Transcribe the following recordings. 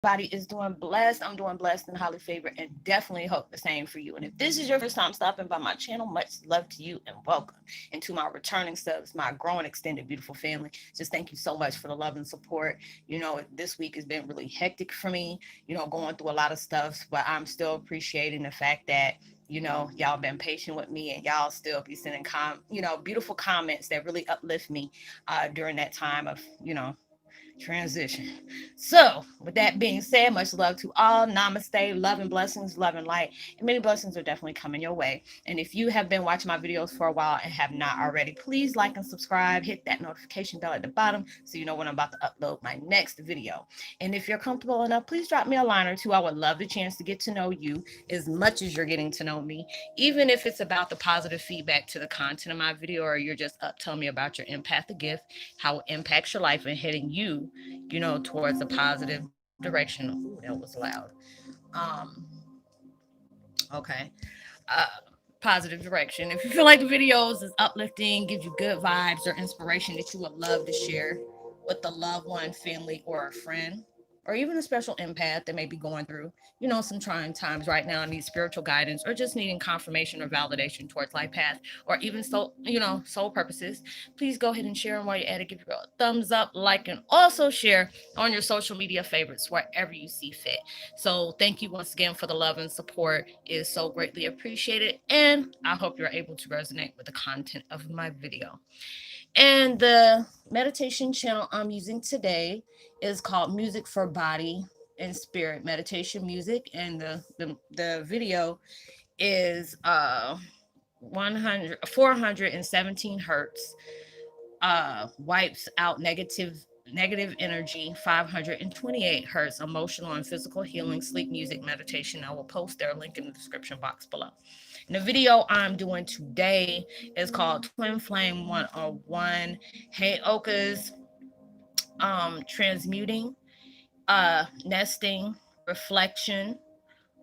Everybody is doing blessed. I'm doing blessed and highly favored, and definitely hope the same for you. And if this is your first time stopping by my channel, much love to you and welcome. And to my returning subs, my growing extended beautiful family, just thank you so much for the love and support. This week has been really hectic for me, going through a lot of stuff, but I'm still appreciating the fact that y'all been patient with me and y'all still be sending beautiful comments that really uplift me during that time of transition. So, with that being said, much love to all. Namaste, love and blessings, love and light. And many blessings are definitely coming your way. And if you have been watching my videos for a while and have not already, please like and subscribe. Hit that notification bell at the bottom so you know when I'm about to upload my next video. And if you're comfortable enough, please drop me a line or two. I would love the chance to get to know you as much as you're getting to know me, even if it's about the positive feedback to the content of my video, or you're just up telling me about your empathic gift, how it impacts your life and heading you towards a positive direction. Ooh, that was loud. Um, okay. Uh, Positive direction. If you feel like the videos is uplifting, gives you good vibes or inspiration that you would love to share with a loved one, family, or a friend, or even a special empath that may be going through, some trying times right now and need spiritual guidance or just needing confirmation or validation towards life path or even soul purposes, please go ahead and share them while you're at it. Give it a thumbs up, like, and also share on your social media favorites wherever you see fit. So thank you once again for the love and support. It is so greatly appreciated. And I hope you're able to resonate with the content of my video. And the meditation channel I'm using today is called Music for Body and Spirit Meditation Music. And the video is 417 hertz, wipes out negative energy, 528 hertz, emotional and physical healing, sleep music meditation. I will post their link in the description box below. And the video I'm doing today is called Twin Flame 101 Heyokas, Transmuting, Nesting, Reflection,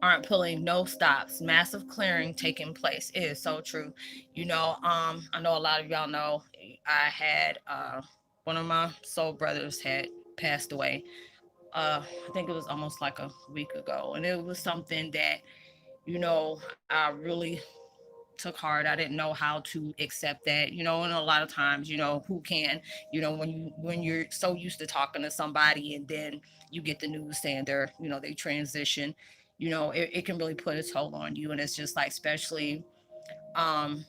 aren't pulling no stops, massive clearing taking place. It is so true. I know a lot of y'all know I had one of my soul brothers had passed away. I think it was almost like a week ago, and it was something that I really took hard. I didn't know how to accept that, and a lot of times, who can, when you're so used to talking to somebody and then you get the news saying they transition, it can really put a toll on you. And it's just like, especially, um,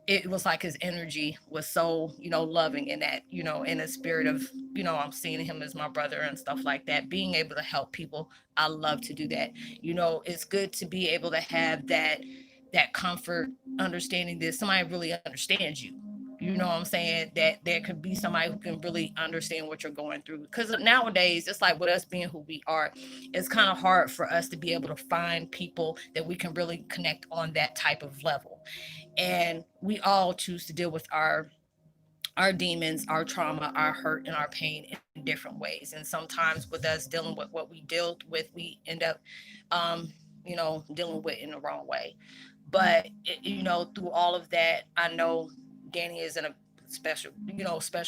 it was like his energy was so, loving in that, in a spirit of, I'm seeing him as my brother and stuff like that. Being able to help people, I love to do that. It's good to be able to have that comfort, understanding that somebody really understands you. You know what I'm saying? That there could be somebody who can really understand what you're going through. Because nowadays, it's like with us being who we are, it's kind of hard for us to be able to find people that we can really connect on that type of level. And we all choose to deal with our demons, our trauma, our hurt, and our pain in different ways. And sometimes with us dealing with what we dealt with, we end up, um, dealing with in the wrong way. But through all of that, I know Danny is in a special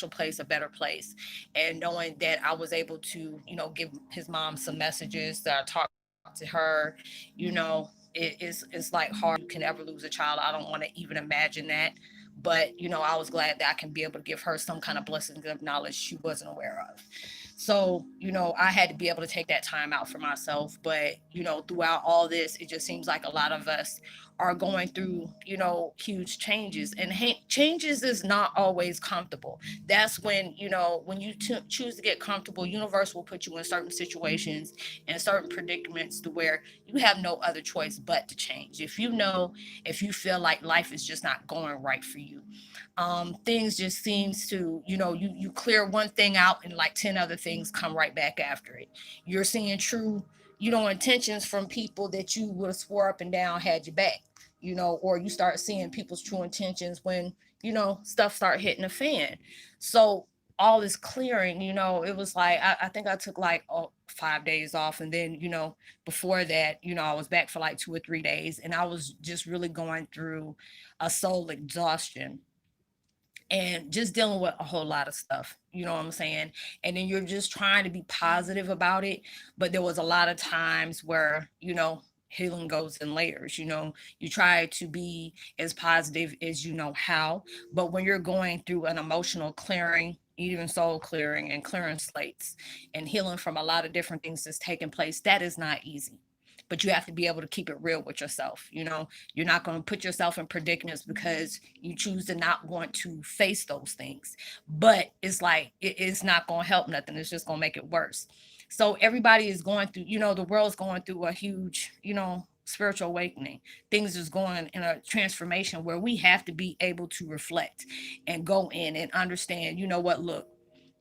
place, a better place. And knowing that I was able to, give his mom some messages, that I talked to her, it's like hard you can ever lose a child. I don't want to even imagine that. But I was glad that I can be able to give her some kind of blessings of knowledge she wasn't aware of. So I had to be able to take that time out for myself. But throughout all this, it just seems like a lot of us are going through huge changes, and changes is not always comfortable. That's when you choose to get comfortable, universe will put you in certain situations and certain predicaments to where you have no other choice but to change. If you feel like life is just not going right for you, things just seems to, you clear one thing out and like 10 other things come right back after it. You're seeing true, intentions from people that you would have swore up and down had your back, or you start seeing people's true intentions when, stuff start hitting the fan. So all this clearing, it was like, I think I took like 5 days off. And then, before that, I was back for like 2 or 3 days, and I was just really going through a soul exhaustion. and just dealing with a whole lot of stuff. You know what I'm saying? And then you're just trying to be positive about it. But there was a lot of times where, healing goes in layers. You try to be as positive as you know how. But when you're going through an emotional clearing, even soul clearing and clearing slates and healing from a lot of different things that's taking place, that is not easy. But you have to be able to keep it real with yourself. You're not going to put yourself in predicaments because you choose to not want to face those things. But it's like it's not going to help nothing. It's just going to make it worse. So everybody is going through, the world's going through a huge, spiritual awakening. Things is going in a transformation where we have to be able to reflect and go in and understand, what, look,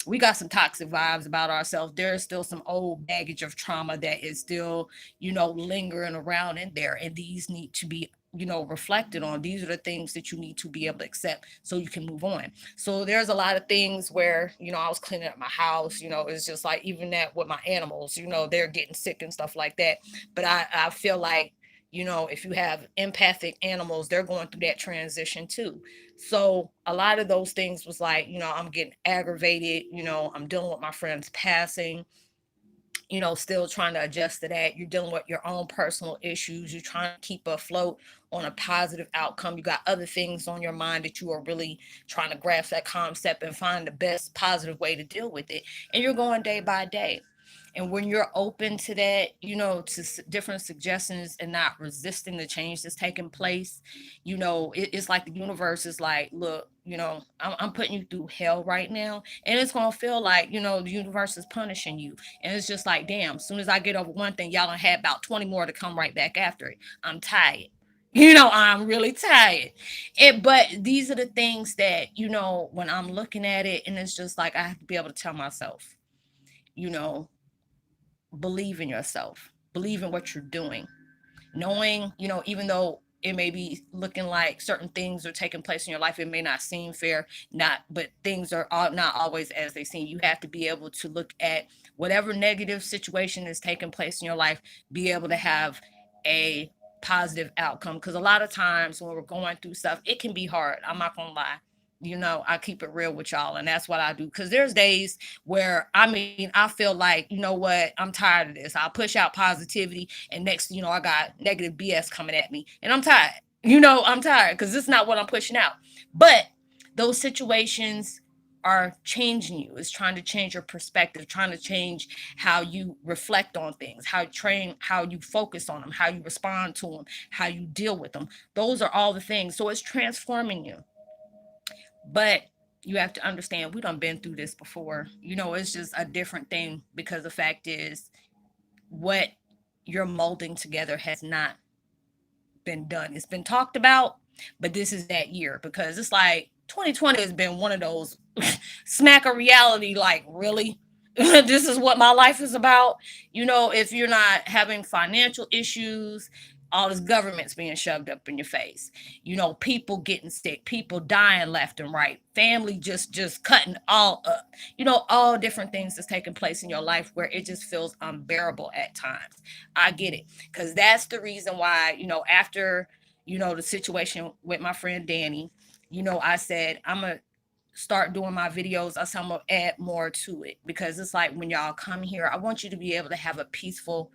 we got some toxic vibes about ourselves. There's still some old baggage of trauma that is still, lingering around in there. And these need to be, reflected on. These are the things that you need to be able to accept so you can move on. So there's a lot of things where, I was cleaning up my house, it's just like even that with my animals, they're getting sick and stuff like that. But I feel like, if you have empathic animals, they're going through that transition too. So a lot of those things was like, I'm getting aggravated, I'm dealing with my friend's passing, still trying to adjust to that. You're dealing with your own personal issues. You're trying to keep afloat on a positive outcome. You got other things on your mind that you are really trying to grasp that concept and find the best positive way to deal with it. And you're going day by day. And when you're open to that, to different suggestions and not resisting the change that's taking place, it's like the universe is like, look, I'm putting you through hell right now. And it's going to feel like, the universe is punishing you. And it's just like, damn, as soon as I get over one thing, y'all done had about 20 more to come right back after it. I'm tired. I'm really tired. But these are the things that, when I'm looking at it, and it's just like I have to be able to tell myself, you know, believe in yourself, believe in what you're doing, knowing, even though it may be looking like certain things are taking place in your life, it may not seem fair, but things are not always as they seem. You have to be able to look at whatever negative situation is taking place in your life, be able to have a positive outcome. Because a lot of times when we're going through stuff, it can be hard. I'm not gonna lie. I keep it real with y'all, and that's what I do. Because there's days where, I feel like, what, I'm tired of this. I'll push out positivity, and next, I got negative BS coming at me, and I'm tired. I'm tired because it's not what I'm pushing out. But those situations are changing you. It's trying to change your perspective, trying to change how you reflect on things, how you focus on them, how you respond to them, how you deal with them. Those are all the things. So it's transforming you. But you have to understand, we done been through this before. It's just a different thing, because the fact is, what you're molding together has not been done. It's been talked about, but this is that year, because it's like 2020 has been one of those smack of reality, like, really? This is what my life is about. If you're not having financial issues, all this government's being shoved up in your face. People getting sick, people dying left and right, family just cutting all up. All different things that's taking place in your life where it just feels unbearable at times. I get it, because that's the reason why, after, the situation with my friend Danny, I said, I'm gonna start doing my videos. I said I'm gonna add more to it, because it's like, when y'all come here, I want you to be able to have a peaceful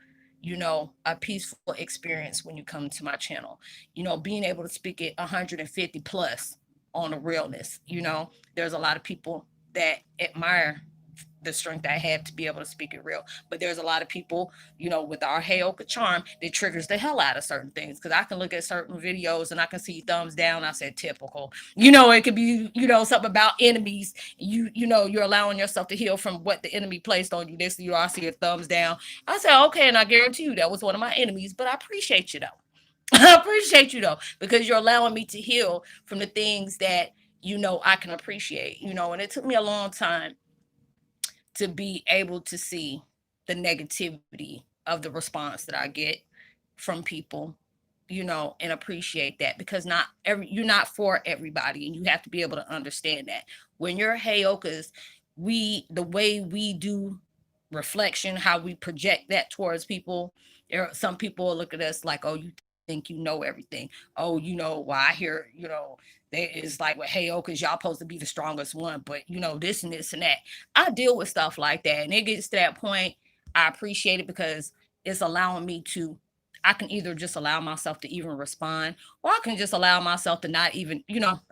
experience when you come to my channel. Being able to speak it 150 plus on the realness. There's a lot of people that admire the strength I have to be able to speak it real. But there's a lot of people, with our Heyoka charm, that triggers the hell out of certain things. Because I can look at certain videos and I can see thumbs down. I said typical. It could be, something about enemies. You're allowing yourself to heal from what the enemy placed on you. This, I see a thumbs down. I said, okay, and I guarantee you that was one of my enemies. But I appreciate you though. I appreciate you though, because you're allowing me to heal from the things that I can appreciate. And it took me a long time to be able to see the negativity of the response that I get from people, and appreciate that, because you're not for everybody, and you have to be able to understand that. When you're Heyokas, the way we do reflection, how we project that towards people, there are some people look at us like, oh, you think you know everything. Oh, well, I hear, there is like with Heyokas, y'all supposed to be the strongest one, but this and this and that. I deal with stuff like that. And it gets to that point. I appreciate it because it's allowing me to, I can either just allow myself to even respond, or I can just allow myself to not even,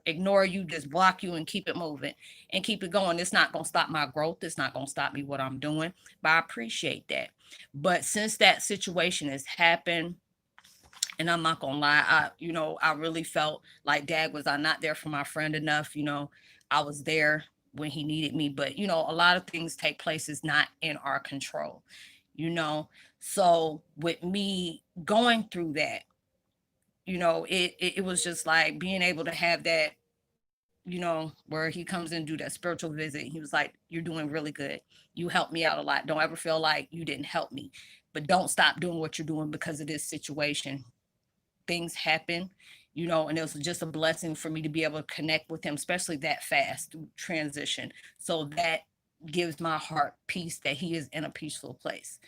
ignore you, just block you and keep it moving and keep it going. It's not going to stop my growth. It's not going to stop me what I'm doing, but I appreciate that. But since that situation has happened, and I'm not gonna lie, I really felt like, Dad, was I not there for my friend enough? I was there when he needed me, but a lot of things take place is not in our control, you know. So with me going through that, it was just like being able to have that, where he comes in and do that spiritual visit. He was like, "You're doing really good. You helped me out a lot. Don't ever feel like you didn't help me, but don't stop doing what you're doing because of this situation. Things happen, and it was just a blessing for me to be able to connect with him, especially that fast through transition. So that gives my heart peace that he is in a peaceful place.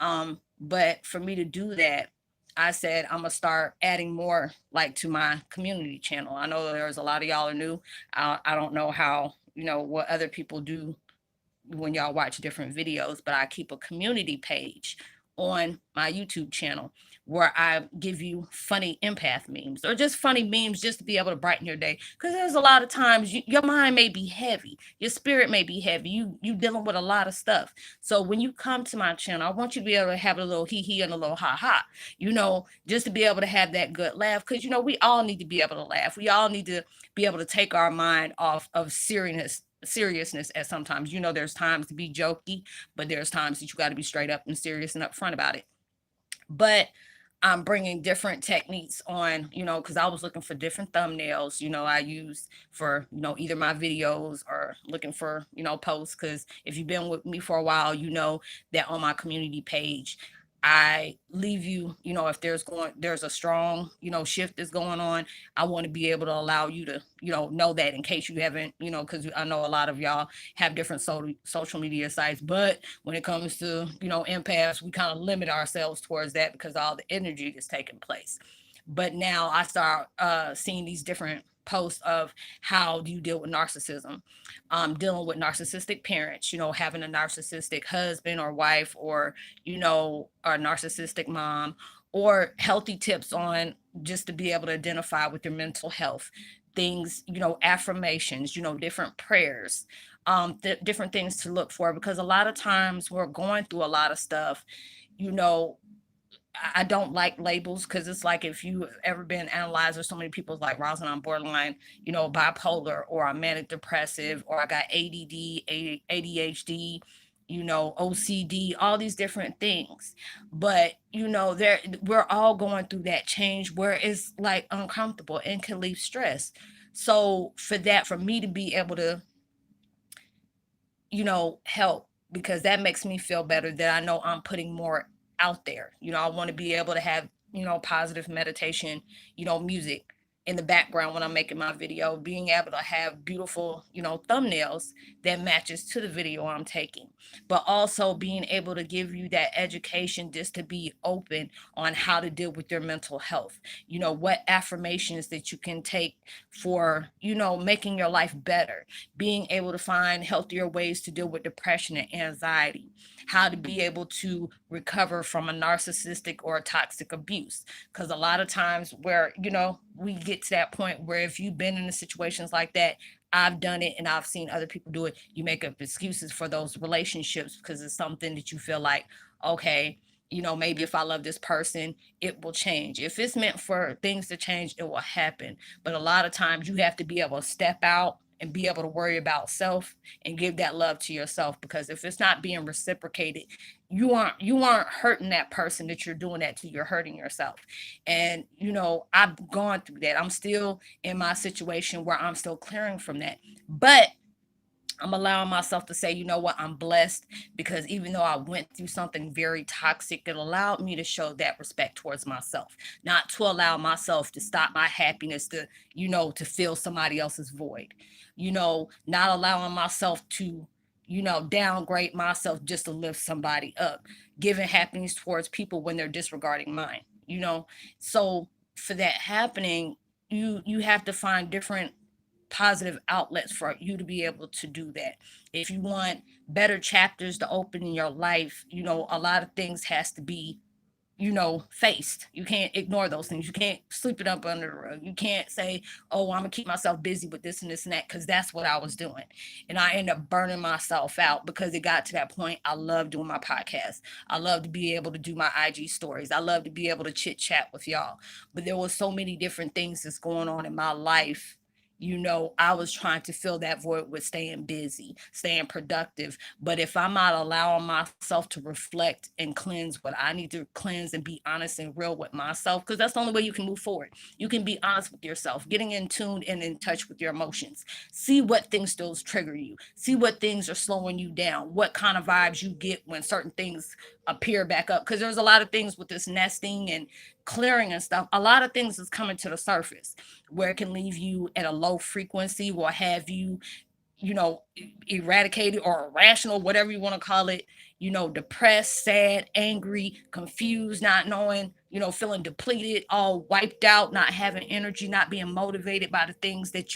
But for me to do that, I said I'm gonna start adding more like to my community channel. I know there's a lot of y'all are new. I don't know how, what other people do when y'all watch different videos, but I keep a community page on my YouTube channel where I give you funny empath memes or just funny memes just to be able to brighten your day. Because there's a lot of times your mind may be heavy, your spirit may be heavy. You dealing with a lot of stuff. So when you come to my channel, I want you to be able to have a little hee hee and a little ha ha. Just to be able to have that good laugh. Because we all need to be able to laugh. We all need to be able to take our mind off of seriousness at sometimes. There's times to be jokey, but there's times that you got to be straight up and serious and upfront about it. But I'm bringing different techniques on, because I was looking for different thumbnails, I use for, either my videos or looking for, posts. Because if you've been with me for a while, you know that on my community page, I leave you, if there's a strong, shift that's going on, I want to be able to allow you to, know that in case you haven't, because I know a lot of y'all have different social media sites, but when it comes to, empaths, we kind of limit ourselves towards that because all the energy is taking place. But now I start seeing these different posts of how do you deal with narcissism, dealing with narcissistic parents, having a narcissistic husband or wife, or a narcissistic mom, or healthy tips on just to be able to identify with your mental health things, affirmations, different prayers, different things to look for, because a lot of times we're going through a lot of stuff. you know I don't like labels, because it's like if you ever been analyzed, or so many people's like, Roslynn, I'm borderline, bipolar, or I'm manic depressive, or I got ADD, ADHD, OCD, all these different things. But we're all going through that change where it's like uncomfortable and can leave stress. So for me to be able to help, because that makes me feel better that I know I'm putting more out there. I want to be able to have, positive meditation, music in the background when I'm making my video, being able to have beautiful, thumbnails that matches to the video I'm taking, but also being able to give you that education just to be open on how to deal with your mental health, what affirmations that you can take for, making your life better, being able to find healthier ways to deal with depression and anxiety, how to be able to recover from a narcissistic or a toxic abuse. Because a lot of times where, we get to that point where if you've been in the situations like that, I've done it and I've seen other people do it, you make up excuses for those relationships because it's something that you feel like, okay, maybe if I love this person, it will change. If it's meant for things to change, it will happen. But a lot of times you have to be able to step out and be able to worry about self and give that love to yourself, because if it's not being reciprocated, you aren't hurting that person that you're doing that to, you're hurting yourself. And I've gone through that. I'm still in my situation where I'm still clearing from that, but I'm allowing myself to say, you know what, I'm blessed, because even though I went through something very toxic, it allowed me to show that respect towards myself, not to allow myself to stop my happiness to, to fill somebody else's void, not allowing myself to, downgrade myself just to lift somebody up, giving happiness towards people when they're disregarding mine. you know. So for that happening, you have to find different positive outlets for you to be able to do that. If you want better chapters to open in your life, a lot of things has to be faced. You can't ignore those things. You can't sweep it up under the rug. You can't say, oh, I'm gonna keep myself busy with this and this and that, because that's what I was doing. And I ended up burning myself out because it got to that point. I love doing my podcast. I love to be able to do my IG stories. I love to be able to chit chat with y'all. But there was so many different things that's going on in my life. I was trying to fill that void with staying busy, staying productive. But if I'm not allowing myself to reflect and cleanse what I need to cleanse and be honest and real with myself, because that's the only way you can move forward. You can be honest with yourself, getting in tune and in touch with your emotions. See what things still trigger you. See what things are slowing you down. What kind of vibes you get when certain things appear back up. Because there's a lot of things with this nesting and clearing and stuff. A lot of things is coming to the surface where it can leave you at a low frequency, will have you eradicated or irrational, whatever you want to call it, depressed, sad, angry, confused, not knowing, feeling depleted, all wiped out, not having energy, not being motivated by the things that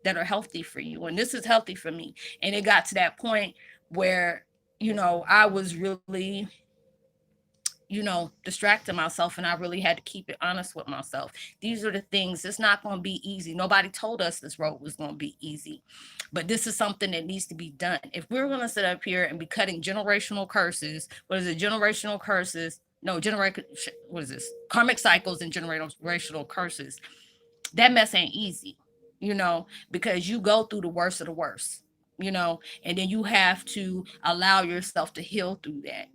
that are healthy for you. And this is healthy for me. And it got to that point where, I was really distracting myself, and I really had to keep it honest with myself. These are the things. It's not going to be easy. Nobody told us this road was going to be easy, but this is something that needs to be done. If we're going to sit up here and be cutting generational curses, what is it? Generational curses? No, what is this? Karmic cycles and generational curses. That mess ain't easy, because you go through the worst of the worst, and then you have to allow yourself to heal through that.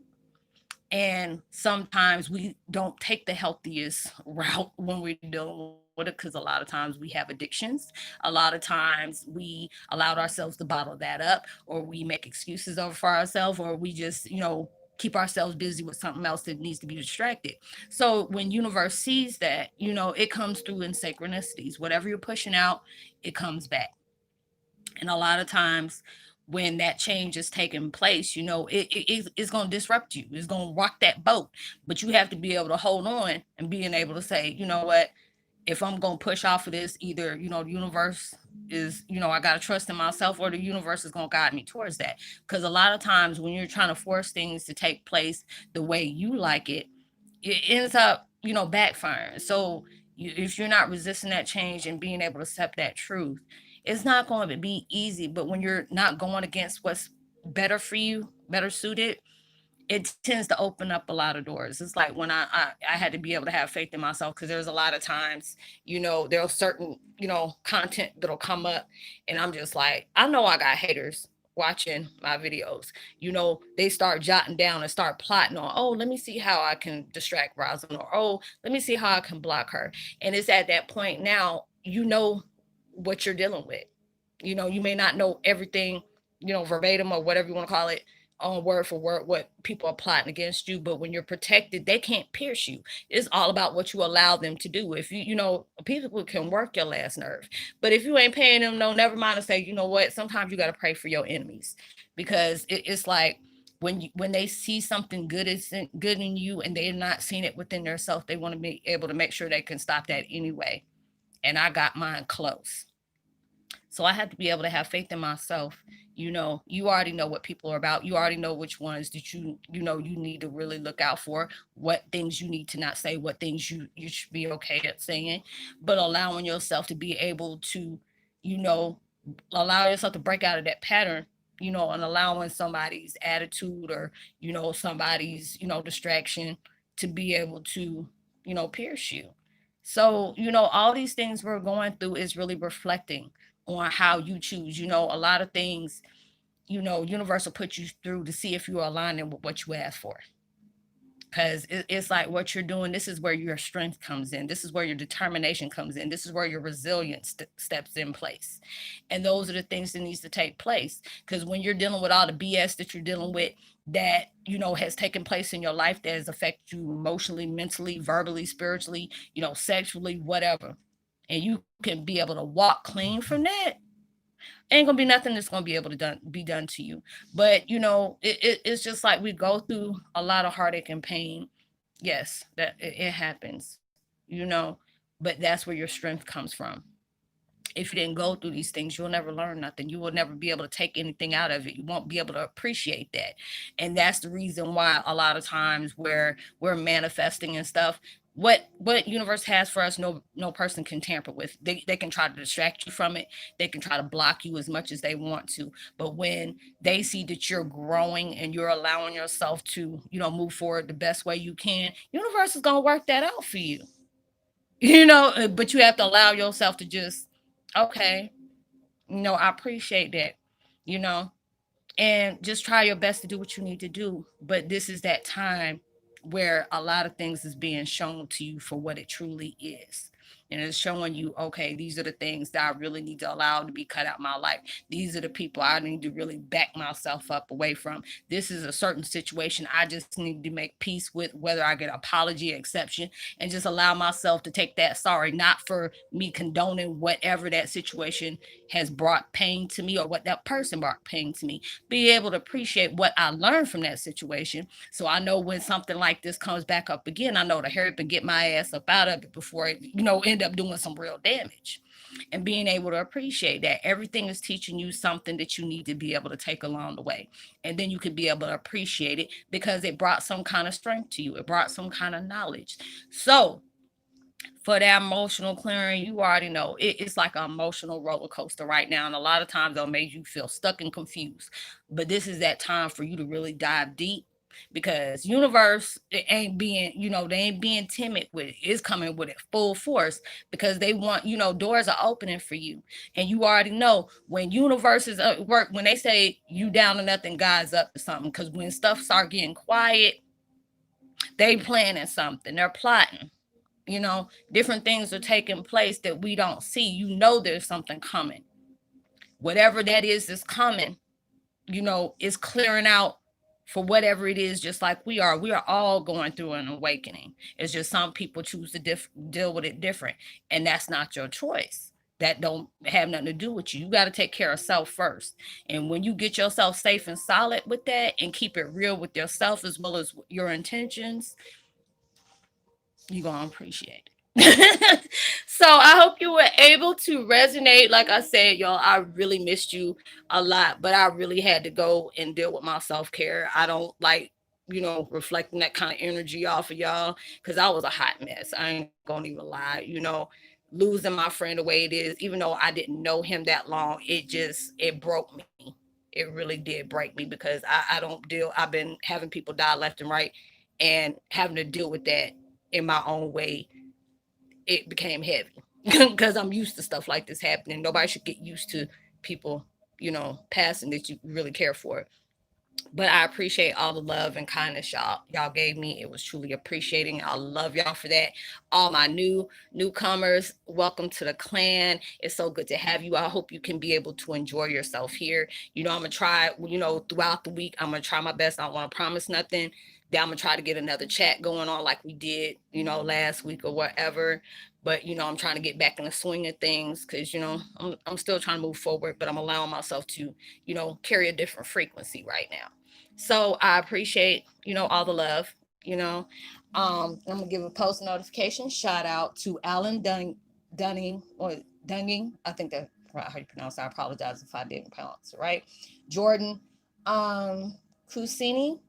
And sometimes we don't take the healthiest route when we're dealing with it, because a lot of times we have addictions. A lot of times we allowed ourselves to bottle that up, or we make excuses over for ourselves, or we just, keep ourselves busy with something else that needs to be distracted. So when universe sees that, it comes through in synchronicities. Whatever you're pushing out, it comes back. And a lot of times when that change is taking place, it's going to disrupt you. It's going to rock that boat. But you have to be able to hold on and being able to say, you know what, if I'm going to push off of this, either, the universe is, I got to trust in myself, or the universe is going to guide me towards that. Because a lot of times when you're trying to force things to take place the way you like it ends up, backfiring. So if you're not resisting that change and being able to accept that truth, it's not going to be easy. But when you're not going against what's better for you, better suited, it tends to open up a lot of doors. It's like when I had to be able to have faith in myself, because there's a lot of times, there's certain, content that'll come up, and I'm just like, I know I got haters watching my videos. They start jotting down and start plotting on, oh, let me see how I can distract Roslynn, or oh, let me see how I can block her. And it's at that point now, what you're dealing with. You may not know everything, verbatim or whatever you want to call it, on word for word what people are plotting against you. But when you're protected, they can't pierce you. It's all about what you allow them to do. If people can work your last nerve, but if you ain't paying them, no, never mind, to say, you know what, sometimes you got to pray for your enemies, because it's like when they see something good is good in you, and they're not seeing it within themselves, they want to be able to make sure they can stop that anyway. And I got mine close. So I have to be able to have faith in myself. You already know what people are about. You already know which ones that you need to really look out for, what things you need to not say, what things you should be okay at saying, but allowing yourself to be able to, you know, allow yourself to break out of that pattern, and allowing somebody's attitude, or, somebody's, distraction, to be able to, pierce you. So, all these things we're going through is really reflecting on how you choose. A lot of things, universe will put you through to see if you're aligning with what you asked for. Because it's like what you're doing, this is where your strength comes in. This is where your determination comes in. This is where your resilience steps in place. And those are the things that needs to take place. Because when you're dealing with all the BS that you're dealing with, that, has taken place in your life, that has affected you emotionally, mentally, verbally, spiritually, sexually, whatever, and you can be able to walk clean from that, ain't gonna be nothing that's gonna be able to be done to you. But it's just like we go through a lot of heartache and pain, Yes, that it happens, you know, but that's where your strength comes from. If you didn't go through these things, you'll never learn nothing. You will never be able to take anything out of it. You won't be able to appreciate that. And that's the reason why a lot of times where we're manifesting and stuff, what universe has for us, no person can tamper with. They can try to distract you from it. They can try to block you as much as they want to. But when they see that you're growing and you're allowing yourself to, move forward the best way you can, universe is gonna work that out for you. But you have to allow yourself to just, okay, I appreciate that, you know, and just try your best to do what you need to do. But this is that time where a lot of things is being shown to you for what it truly is. And it's showing you, okay, these are the things that I really need to allow to be cut out my life. These are the people I need to really back myself up away from. This is a certain situation I just need to make peace with, whether I get apology, exception, and just allow myself to take that sorry, not for me condoning whatever that situation has brought pain to me or what that person brought pain to me. Be able to appreciate what I learned from that situation. So I know when something like this comes back up again, I know to hurry up and get my ass up out of it before it, end up doing some real damage. And being able to appreciate that everything is teaching you something that you need to be able to take along the way. And then you can be able to appreciate it because it brought some kind of strength to you. It brought some kind of knowledge. So for that emotional clearing, you already know it's like an emotional roller coaster right now. And a lot of times they'll make you feel stuck and confused. But this is that time for you to really dive deep because universe it ain't being, they ain't being timid with it. It's coming with it full force because they want, doors are opening for you. And you already know when universes work, when they say you down to nothing, God's up to something. Because when stuff start getting quiet, they planning something. They're plotting. Different things are taking place that we don't see. There's something coming. Whatever that is that's coming, is clearing out for whatever it is, just like we are. We are all going through an awakening. It's just some people choose to deal with it different. And that's not your choice. That don't have nothing to do with you. You got to take care of self first. And when you get yourself safe and solid with that and keep it real with yourself as well as your intentions, you're going to appreciate it. So I hope you were able to resonate. Like I said, y'all, I really missed you a lot, but I really had to go and deal with my self-care. I don't like, reflecting that kind of energy off of y'all because I was a hot mess. I ain't gonna even lie. Losing my friend the way it is, even though I didn't know him that long, it broke me. It really did break me because I don't deal, I've been having people die left and right and having to deal with that in my own way. It became heavy because I'm used to stuff like this happening. Nobody should get used to people, passing that you really care for. But I appreciate all the love and kindness y'all gave me. It was truly appreciating. I love y'all for that. All my newcomers, welcome to the clan. It's so good to have you. I hope you can be able to enjoy yourself here. I'm gonna try, throughout the week, I'm gonna try my best. I don't want to promise nothing. Then I'm gonna try to get another chat going on like we did, last week or whatever. But I'm trying to get back in the swing of things because I'm still trying to move forward, but I'm allowing myself to carry a different frequency right now. So I appreciate, all the love, I'm gonna give a post notification shout out to Alan Dunning or Dunning. I think that's how you pronounce it. I apologize if I didn't pronounce it right. Jordan Cusini,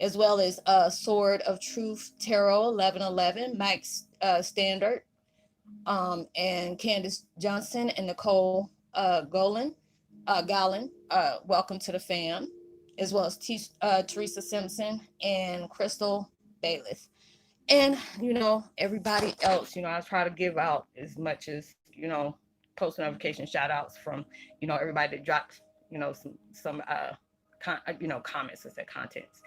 as well as Sword of Truth Tarot 1111, Mike's Standard, and Candace Johnson and Nicole Gallon. Welcome to the fam, as well as Teresa Simpson and Crystal Bailiff. And, everybody else, I try to give out as much as, post notification shout outs from, everybody that drops, comments and said contents.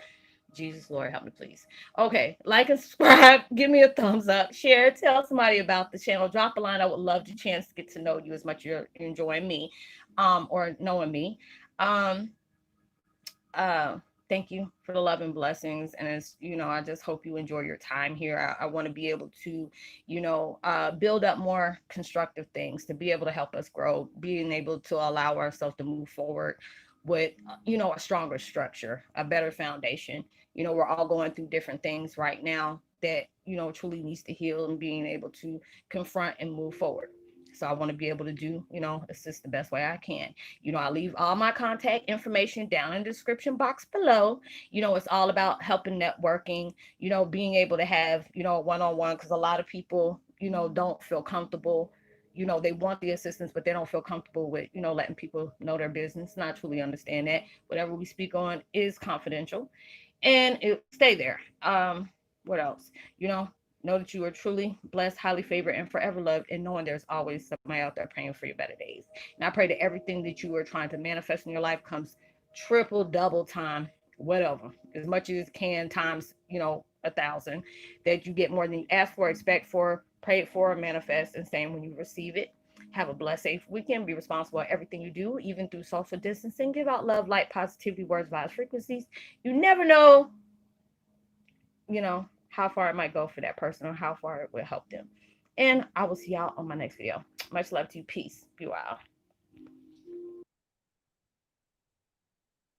Jesus, Lord, help me, please. Okay, like and subscribe. Give me a thumbs up. Share. Tell somebody about the channel. Drop a line. I would love the chance to get to know you as much as you're enjoying me, or knowing me. Um, uh, Thank you for the love and blessings. And as I just hope you enjoy your time here. I want to be able to, build up more constructive things to be able to help us grow, being able to allow ourselves to move forward with, a stronger structure, a better foundation. We're all going through different things right now. that, truly needs to heal and being able to confront and move forward. So I want to be able to do, assist the best way I can. I leave all my contact information down in the description box below. It's all about helping networking, being able to have, one-on-one, because a lot of people, don't feel comfortable. They want the assistance, but they don't feel comfortable with, letting people know their business. And I truly understand that. Whatever we speak on is confidential and it stay there. What else? Know that you are truly blessed, highly favored, and forever loved, and knowing there's always somebody out there praying for your better days. And I pray that everything that you are trying to manifest in your life comes triple, double time, whatever, as much as it can, times, 1,000, that you get more than you ask for, expect for, pray for, manifest, and same when you receive it. Have a blessed, safe weekend. Be responsible for everything you do, even through social distancing. Give out love, light, positivity, words, vibes, frequencies. You never know, how far it might go for that person or how far it will help them. And I will see y'all on my next video. Much love to you. Peace. Be wild.